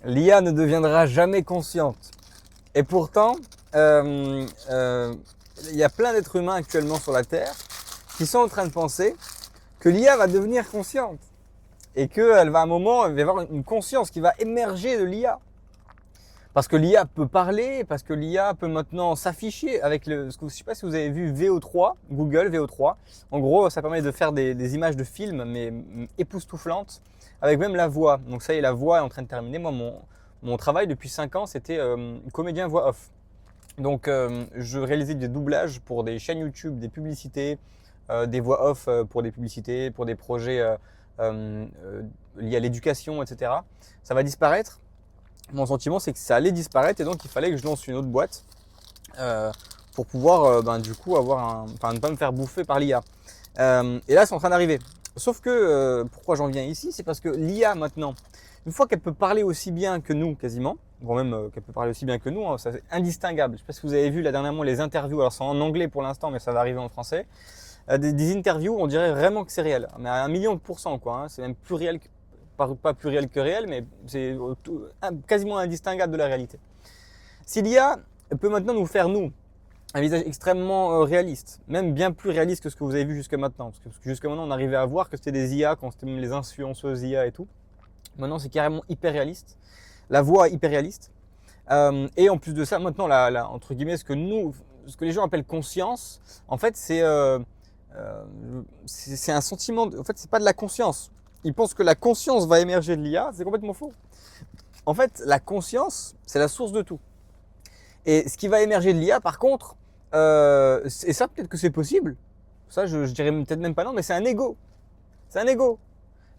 l'IA ne deviendra jamais consciente. Et pourtant, il y a plein d'êtres humains actuellement sur la Terre qui sont en train de penser que l'IA va devenir consciente et qu'elle va à un moment, il va y avoir une conscience qui va émerger de l'IA. Parce que l'IA peut parler, parce que l'IA peut maintenant s'afficher avec le. Je ne sais pas si vous avez vu VO3, Google VO3. En gros, ça permet de faire des images de films, mais époustouflantes, avec même la voix. Donc ça y est, la voix est en train de terminer. Moi, mon travail depuis 5 ans, c'était comédien voix off. Donc je réalisais des doublages pour des chaînes YouTube, des publicités, des voix off pour des publicités, pour des projets liés à l'éducation, etc. Ça va disparaître. Mon sentiment, c'est que ça allait disparaître et donc il fallait que je lance une autre boîte pour pouvoir du coup enfin ne pas me faire bouffer par l'IA. Et là, c'est en train d'arriver. Sauf que pourquoi j'en viens ici, c'est parce que l'IA maintenant, une fois qu'elle peut parler aussi bien que nous quasiment, bon même qu'elle peut parler aussi bien que nous, hein, ça, c'est indistinguable. Je ne sais pas si vous avez vu là dernièrement les interviews, alors c'est en anglais pour l'instant, mais ça va arriver en français. Des interviews, on dirait vraiment que c'est réel, mais à 1 million% quoi. Hein, c'est même plus réel que pas plus réel que réel, mais c'est quasiment indistinguable de la réalité. Si l'IA peut maintenant nous faire, nous, un visage extrêmement réaliste, même bien plus réaliste que ce que vous avez vu jusque maintenant, parce que jusque maintenant on arrivait à voir que c'était des IA, quand c'était même les influenceuses IA et tout. Maintenant c'est carrément hyper réaliste, la voix est hyper réaliste. Et en plus de ça, maintenant, entre guillemets, ce que les gens appellent conscience, en fait c'est un sentiment, en fait c'est pas de la conscience. Ils pensent que la conscience va émerger de l'IA, c'est complètement faux. En fait, la conscience, c'est la source de tout. Et ce qui va émerger de l'IA, par contre, et ça peut-être que c'est possible, ça je dirais peut-être même pas non, mais c'est un ego. C'est un ego.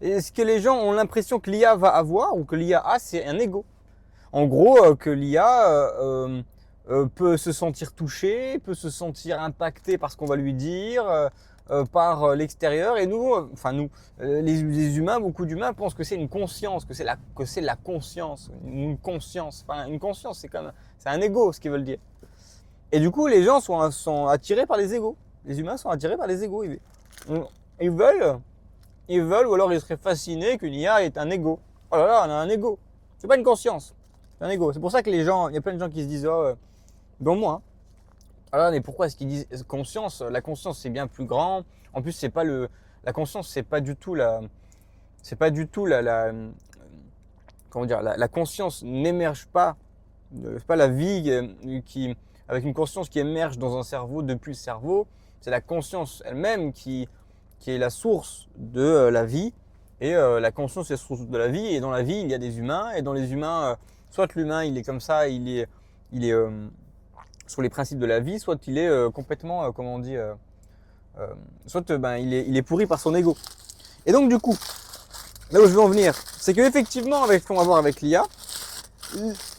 Et ce que les gens ont l'impression que l'IA va avoir, ou que l'IA a, c'est un ego. En gros, que l'IA peut se sentir touché, peut se sentir impacté par ce qu'on va lui dire, par l'extérieur. Et nous, les humains, beaucoup d'humains pensent que c'est une conscience, que c'est la conscience, une conscience. Enfin, une conscience, c'est un ego, ce qu'ils veulent dire. Et du coup, les gens sont attirés par les égos. Les humains sont attirés par les égos. Ils veulent, ou alors ils seraient fascinés qu'une IA est un ego. Oh là là, on a un ego. C'est pas une conscience, c'est un ego. C'est pour ça que il y a plein de gens qui se disent, oh, dont moi, hein. Alors, mais pourquoi est-ce qu'ils disent conscience? La conscience, c'est bien plus grand. En plus, la conscience, comment dire, la conscience n'émerge pas, c'est pas la vie avec une conscience qui émerge dans un cerveau depuis le cerveau. C'est la conscience elle-même qui est la source de la vie. Et la conscience est la source de la vie. Et dans la vie, il y a des humains. Et dans les humains, soit l'humain, il est comme ça, il est sur les principes de la vie, soit il est complètement, comment on dit, soit il est pourri par son ego. Et donc du coup, là où je veux en venir, c'est qu'effectivement, avec ce qu'on va voir avec l'IA,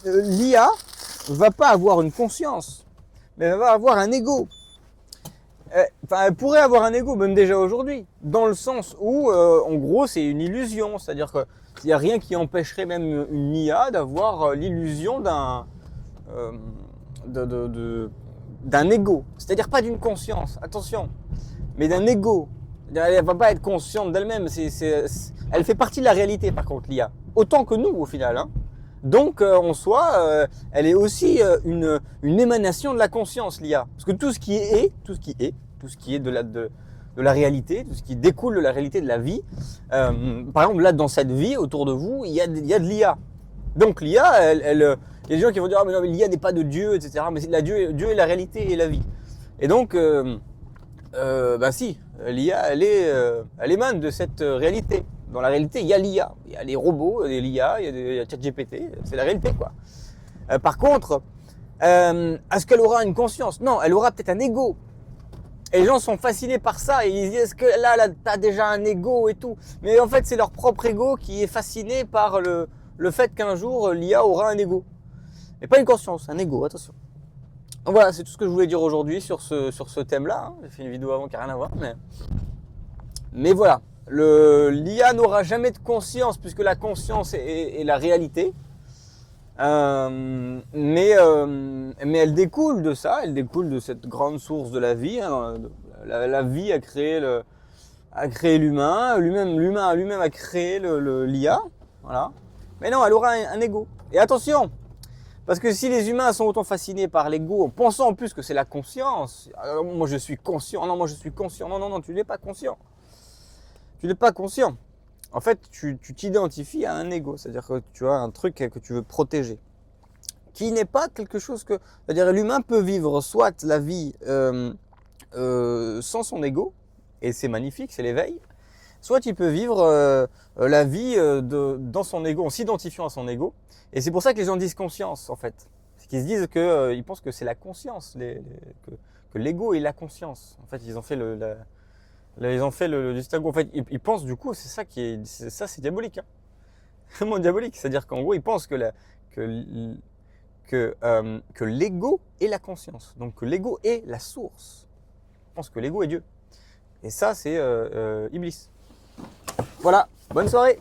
l'IA va pas avoir une conscience, mais elle va avoir un ego. Enfin, elle pourrait avoir un ego, même déjà aujourd'hui, dans le sens où, en gros, c'est une illusion. C'est-à-dire qu'il n'y a rien qui empêcherait même une IA d'avoir l'illusion d'un ego. C'est-à-dire pas d'une conscience, attention, mais d'un ego. Elle va pas être consciente d'elle-même. Elle fait partie de la réalité, par contre, l'IA. Autant que nous, au final. Hein. Donc, en soi, elle est aussi une émanation de la conscience, l'IA. Parce que tout ce qui est de la réalité, tout ce qui découle de la réalité de la vie, par exemple, là, dans cette vie, autour de vous, il y a de l'IA. Donc, l'IA, il y a des gens qui vont dire, ah, mais non, mais l'IA n'est pas de Dieu, etc. Mais Dieu est la réalité et la vie. Et donc, si, l'IA, elle émane de cette réalité. Dans la réalité, il y a l'IA. Il y a les robots, il y a l'IA, il y a ChatGPT. C'est la réalité, quoi. Par contre, est-ce qu'elle aura une conscience? Non, elle aura peut-être un ego. Et les gens sont fascinés par ça. Et ils disent, est-ce que là, t'as déjà un ego et tout? Mais en fait, c'est leur propre ego qui est fasciné par le fait qu'un jour, l'IA aura un ego. Mais pas une conscience, un ego, attention. Donc voilà, c'est tout ce que je voulais dire aujourd'hui sur ce thème-là. Hein. J'ai fait une vidéo avant qui n'a rien à voir, mais voilà. L'IA n'aura jamais de conscience puisque la conscience est la réalité. Mais elle découle de ça, elle découle de cette grande source de la vie. Hein. La vie a créé l'humain, l'humain a créé l'IA. Voilà. Mais non, elle aura un ego. Et attention, parce que si les humains sont autant fascinés par l'ego, en pensant en plus que c'est la conscience, alors, moi je suis conscient, non, moi je suis conscient, non, non, non, tu n'es pas conscient. Tu n'es pas conscient. En fait, tu t'identifies à un ego, c'est-à-dire que tu as un truc que tu veux protéger, qui n'est pas quelque chose que... C'est-à-dire l'humain peut vivre soit la vie sans son ego, et c'est magnifique, c'est l'éveil, soit il peut vivre la vie dans son ego, en s'identifiant à son ego. Et c'est pour ça que les gens disent conscience, en fait. C'est qu'ils se disent que, ils pensent que c'est la conscience, que l'ego est la conscience. En fait, ils ont fait ils ont fait le distinguo. En fait, ils pensent du coup, ça, c'est diabolique. Hein. C'est vraiment diabolique. C'est-à-dire qu'en gros, ils pensent que l'ego est la conscience. Donc que l'ego est la source. Ils pensent que l'ego est Dieu. Et ça, c'est Iblis. Voilà, bonne soirée!